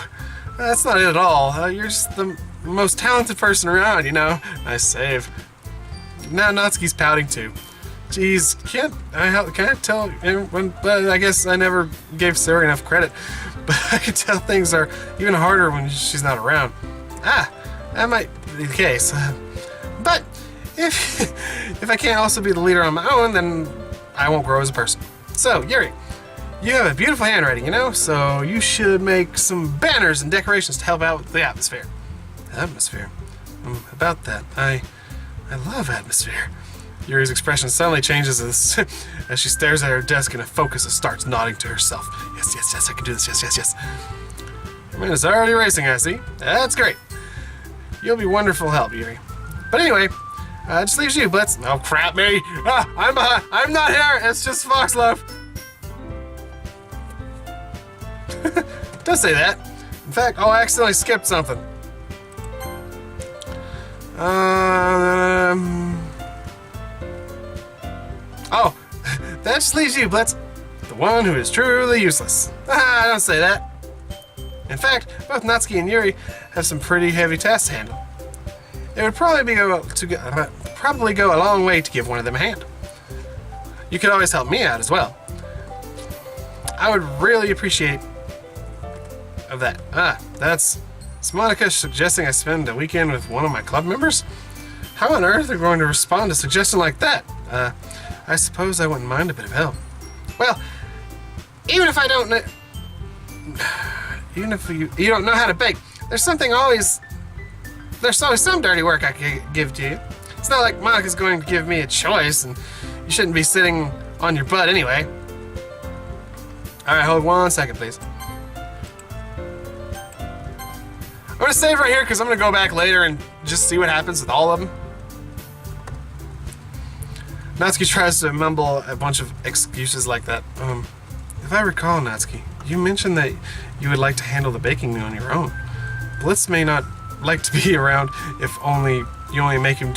that's not it at all. You're just the most talented person around, you know. Nice save. Now Natsuki's pouting too. Jeez, can't I tell everyone? But I guess I never gave S.C.A.R.Y enough credit. But I can tell things are even harder when she's not around. Ah, that might be the case. But if I can't also be the leader on my own, then I won't grow as a person. So, Yuri, you have a beautiful handwriting, you know, so you should make some banners and decorations to help out with the atmosphere. Atmosphere? About that, I love atmosphere. Yuri's expression suddenly changes as she stares at her desk in a focus and starts nodding to herself. Yes, yes, yes, I can do this, yes, yes, yes. Your mind is already racing, I see. That's great. You'll be wonderful help, Yuri. But anyway, just leaves you, Blitz. Oh, crap me. I'm not here. It's just Foxlove. Don't say that. In fact, I accidentally skipped something. Oh, that just leaves you, Blitz. The one who is truly useless. Don't say that. In fact, both Natsuki and Yuri have some pretty heavy tasks to handle. It would probably go a long way to give one of them a hand. You could always help me out as well. I would really appreciate of that. That's... Is Monica suggesting I spend a weekend with one of my club members? How on earth are you going to respond to a suggestion like that? I suppose I wouldn't mind a bit of help. Well, even if I don't know... Even if you don't know how to bake, there's always some dirty work I can give to you. It's not like Monica's going to give me a choice, and you shouldn't be sitting on your butt anyway. Alright, hold 1 second, please. I'm going to save right here because I'm going to go back later and just see what happens with all of them. Natsuki tries to mumble a bunch of excuses like that. If I recall, Natsuki, you mentioned that you would like to handle the baking on your own. Blitz may not like to be around if you only make him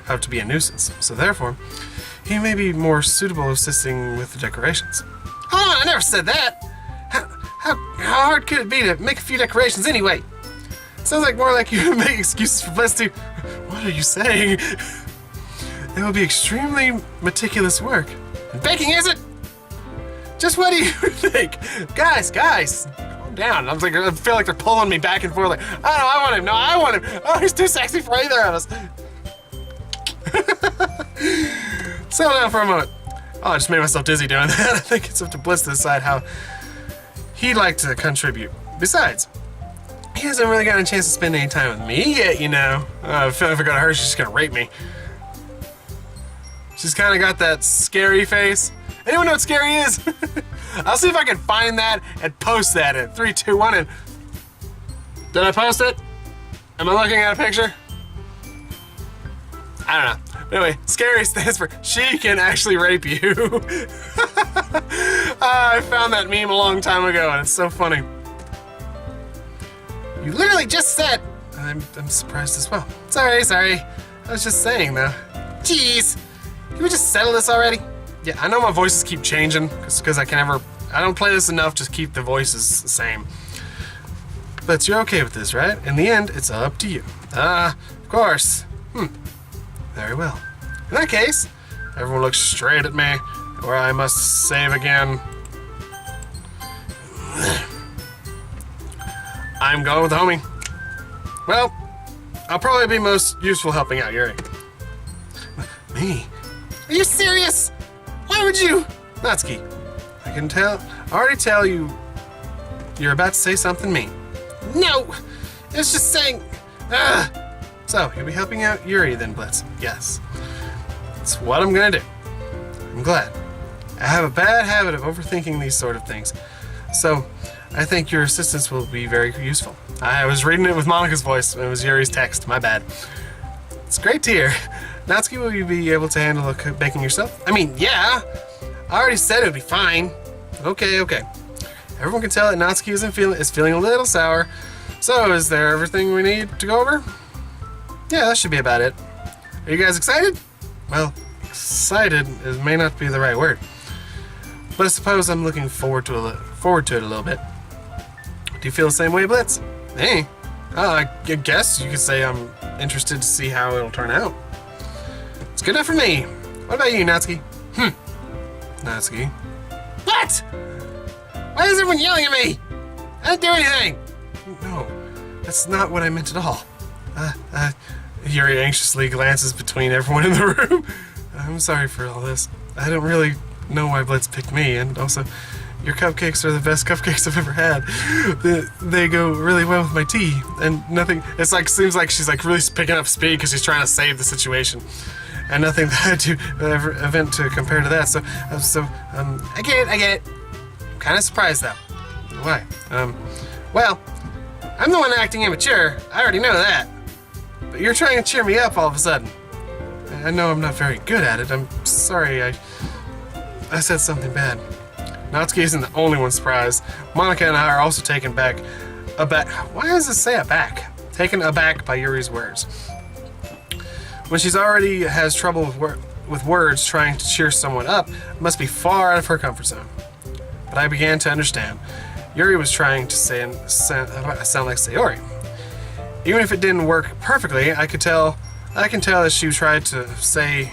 out to be a nuisance. So therefore, he may be more suitable assisting with the decorations. Hold on, I never said that! How hard could it be to make a few decorations anyway? Sounds like more like you make excuses for Blitz to... What are you saying? It will be extremely meticulous work. And baking, is it? Just what do you think? Guys, calm down. I feel like they're pulling me back and forth like, oh, no, I want him. No, I want him. Oh, he's too sexy for either of us. Settle down for a moment. Oh, I just made myself dizzy doing that. I think it's up to Blitz to decide how he'd like to contribute. Besides, he hasn't really gotten a chance to spend any time with me yet, you know. I feel like if I go to her, she's just gonna rape me. She's kind of got that scary face. Anyone know what scary is? I'll see if I can find that and post that in 3, 2, 1, and... Did I post it? Am I looking at a picture? I don't know. But anyway, scary stands for she can actually rape you. I found that meme a long time ago and it's so funny. You literally just said... I'm surprised as well. Sorry. I was just saying though. Jeez. Can we just settle this already? Yeah, I know my voices keep changing because I don't play this enough to keep the voices the same. But you're okay with this, right? In the end, it's up to you. Of course. Very well. In that case, everyone looks straight at me, or I must save again. I'm going with the homie. Well, I'll probably be most useful helping out Yuri. Me? Are you serious? Why would you? Natsuki, I can already tell you you're about to say something mean. No! It's just saying... So, you'll be helping out Yuri then, Blitz? Yes. That's what I'm gonna do. I'm glad. I have a bad habit of overthinking these sort of things. So, I think your assistance will be very useful. I was reading it with Monica's voice, and it was Yuri's text. My bad. It's great to hear. Natsuki, will you be able to handle the baking yourself? I mean, yeah. I already said it would be fine. Okay. Everyone can tell that Natsuki is feeling a little sour. So, is there everything we need to go over? Yeah, that should be about it. Are you guys excited? Well, excited may not be the right word. But I suppose I'm looking forward to it a little bit. Do you feel the same way, Blitz? Hey. I guess you could say I'm interested to see how it'll turn out. It's good enough for me. What about you, Natsuki? Natsuki. What? Why is everyone yelling at me? I didn't do anything. No, that's not what I meant at all. Yuri anxiously glances between everyone in the room. I'm sorry for all this. I don't really know why Blitz picked me, and also, your cupcakes are the best cupcakes I've ever had. They go really well with my tea, and nothing. It's like seems like she's like really picking up speed because she's trying to save the situation, and nothing that I do event to compare to that. So I get it. I'm kind of surprised though. Why? Well, I'm the one acting immature. I already know that. But you're trying to cheer me up all of a sudden. I know I'm not very good at it. I'm sorry. I said something bad. Natsuki isn't the only one surprised. Monica and I are also taken aback. Why does it say aback? Taken aback by Yuri's words. When she's already has trouble with words, trying to cheer someone up must be far out of her comfort zone. But I began to understand. Yuri was trying to sound like S.C.A.R.Y. Even if it didn't work perfectly, I can tell that she tried to say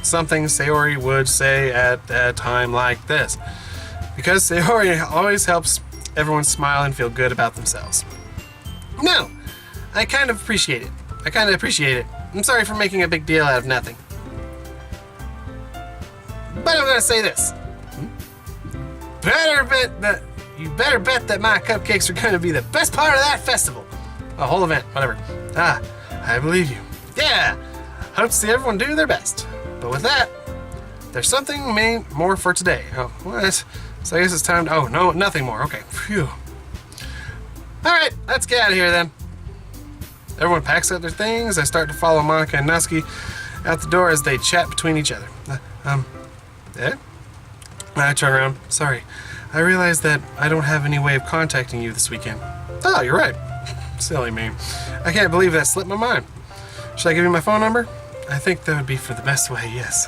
something S.C.A.R.Y. would say at a time like this. Because S.C.A.R.Y. always helps everyone smile and feel good about themselves. No, I kind of appreciate it. I'm sorry for making a big deal out of nothing. But I'm gonna say this. You better bet that my cupcakes are gonna be the best part of that festival. A whole event, whatever. I believe you. Yeah, hope to see everyone do their best. But with that, there's something more for today. Oh, what? So I guess it's time to... Oh, no, nothing more. Okay, phew. Alright, let's get out of here then. Everyone packs up their things. I start to follow Monica and Natsuki out the door as they chat between each other. Yeah? I turn around. Sorry. I realized that I don't have any way of contacting you this weekend. Oh, you're right. Silly me. I can't believe that slipped my mind. Should I give you my phone number? I think that would be for the best way, yes.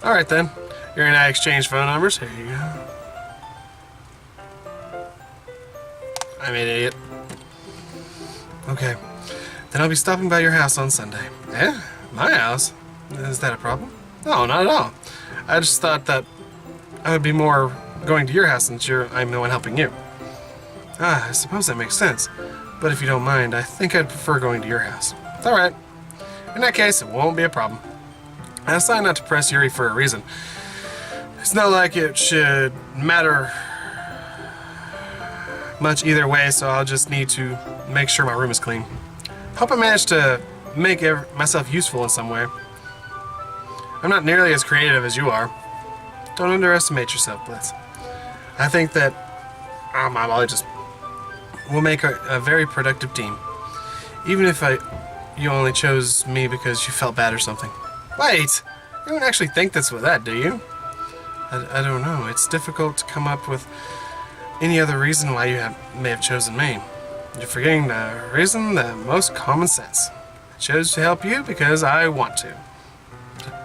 Alright then. Yuri and I exchange phone numbers. Here you go. I'm an idiot. Okay. Then I'll be stopping by your house on Sunday. Eh? My house? Is that a problem? No, not at all. I just thought that I would be more going to your house since I'm the one helping you. I suppose that makes sense. But if you don't mind, I think I'd prefer going to your house. Alright. In that case, it won't be a problem. I decided not to press Yuri for a reason. It's not like it should matter much either way, so I'll just need to make sure my room is clean. Hope I managed to make myself useful in some way. I'm not nearly as creative as you are. Don't underestimate yourself, Blitz. I think that we'll make a very productive team. Even if you only chose me because you felt bad or something. Wait! You don't actually think that's what that, do you? I don't know. It's difficult to come up with any other reason why you may have chosen me. You're forgetting the reason, the most common sense. I chose to help you because I want to.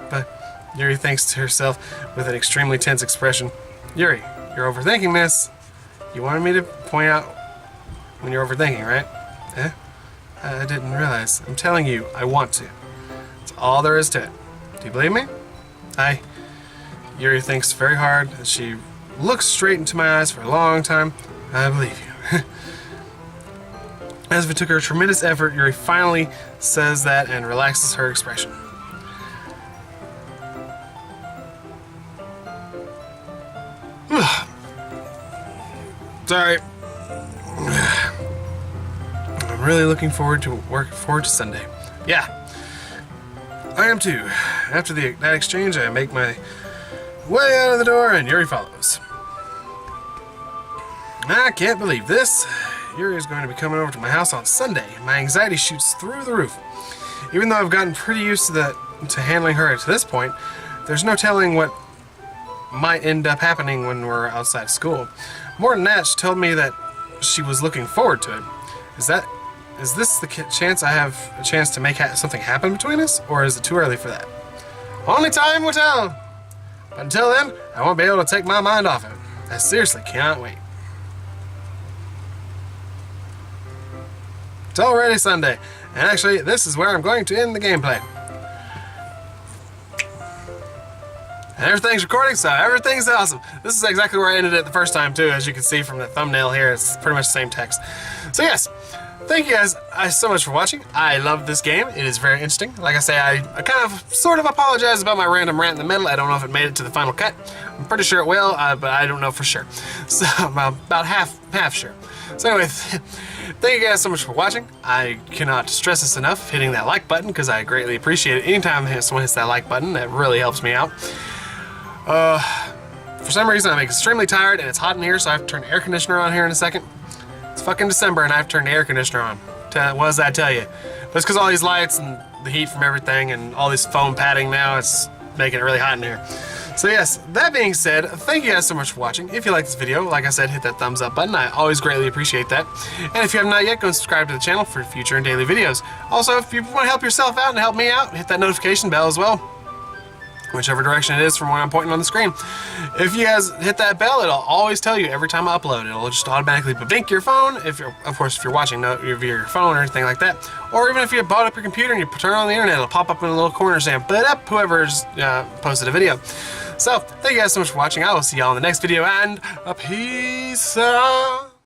But Yuri thinks to herself with an extremely tense expression. Yuri, you're overthinking this. You wanted me to point out when you're overthinking, right? Eh? I didn't realize. I'm telling you, I want to. That's all there is to it. Do you believe me? Yuri thinks very hard as she looks straight into my eyes for a long time. I believe you. As if it took her a tremendous effort, Yuri finally says that and relaxes her expression. Sorry. I'm really looking forward to Sunday. Yeah. I am too. After that exchange, I make my way out of the door and Yuri follows. I can't believe this. Yuri is going to be coming over to my house on Sunday. My anxiety shoots through the roof. Even though I've gotten pretty used to that to handling her to this point, there's no telling what might end up happening when we're outside school. More than that, she told me that she was looking forward to it. Is this the chance I have a chance to make something happen between us, or is it too early for that? Only time will tell. But until then, I won't be able to take my mind off it. I seriously cannot wait. It's already Sunday, and actually, this is where I'm going to end the gameplay. And everything's recording, so everything's awesome. This is exactly where I ended it the first time, too. As you can see from the thumbnail here, it's pretty much the same text. So yes, thank you guys so much for watching. I love this game. It is very interesting. Like I say, I kind of, sort of apologize about my random rant in the middle. I don't know if it made it to the final cut. I'm pretty sure it will, but I don't know for sure. So I'm about half sure. So anyway, thank you guys so much for watching. I cannot stress this enough, hitting that like button, because I greatly appreciate it. Anytime someone hits that like button, that really helps me out. For some reason, I'm extremely tired, and it's hot in here, so I have to turn the air conditioner on here in a second. It's fucking December, and I have to turn the air conditioner on. What does that tell you? But it's because all these lights and the heat from everything and all this foam padding now, it's making it really hot in here. So yes, that being said, thank you guys so much for watching. If you like this video, like I said, hit that thumbs up button. I always greatly appreciate that. And if you have not yet, go and subscribe to the channel for future and daily videos. Also, if you want to help yourself out and help me out, hit that notification bell as well. Whichever direction it is from where I'm pointing on the screen. If you guys hit that bell, it'll always tell you every time I upload. It'll just automatically blink your phone, if you're, of course, if you're watching via your phone or anything like that. Or even if you bought up your computer and you turn on the internet, it'll pop up in a little corner saying, "But up," whoever's posted a video. So, thank you guys so much for watching. I will see y'all in the next video, and peace out.